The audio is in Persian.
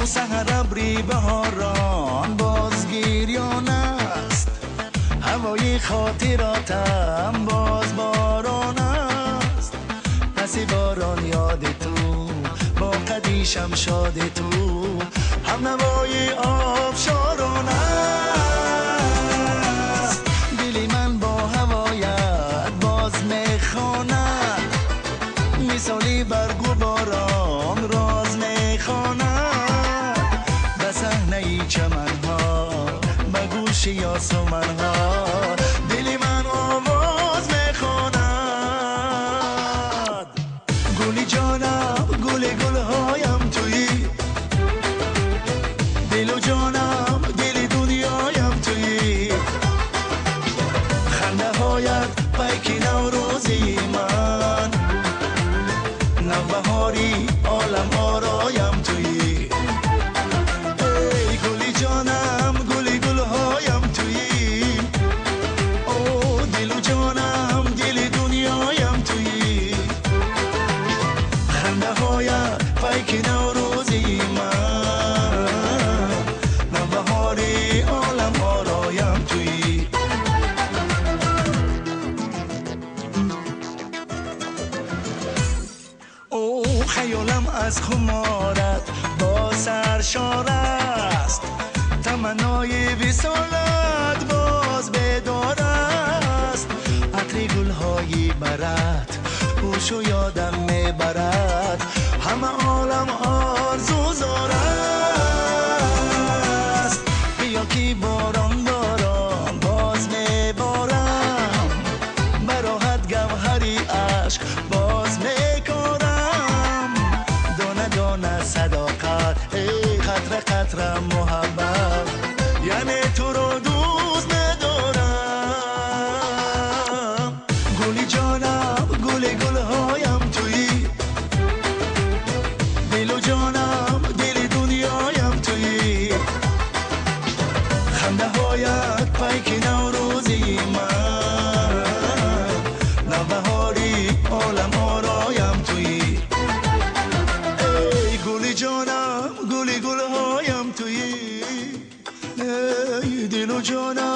سحر ابری بهاران بازگیریان است، هوای خاطراتم باز باران است. پس باران یاد تو با قدیشم شاد تو، هم نوای آبشاران است. دلی من با هوایت باز میخواند، مثالی برگو باران راز میخواند. به صحنه چمنها به گوش یاسمنها، دلی من آواز میخواند. گلی جانم گل گلهایم تویی، دل و جانم دل دنیایم تویی. خنده هایت پیک نوروزی من، نوبهاری عالم آرایم تویی. ای گلی جانم گلی گلهایم تویی، او دل و جانم دل دنیایم تویی. خنده هایت پیک نوروزی من، نوبهاری عالم آرایم تویی. او خیالم از خمارت با سرشار است، تمنای وصالت باز بیدار است. عطر گل‌های برات هوش و یادم میبرد، همه عالم آرزوزار است. بیا که باران باران باز میبارم، براحت گوهری عشق باز میکارم. دانه دانه صداقت، ای قطره قطره محبت، یعنی تو رو دوست ندارم. گلی جانم گل گلهایم تویی، دل و جانم دل دنیایم تویی. خنده هایت پیک نوروزی من، نوبهاری عالم آرایم تویی. ای گلی جانم گلی گلهایم تویی، ای دل و جانم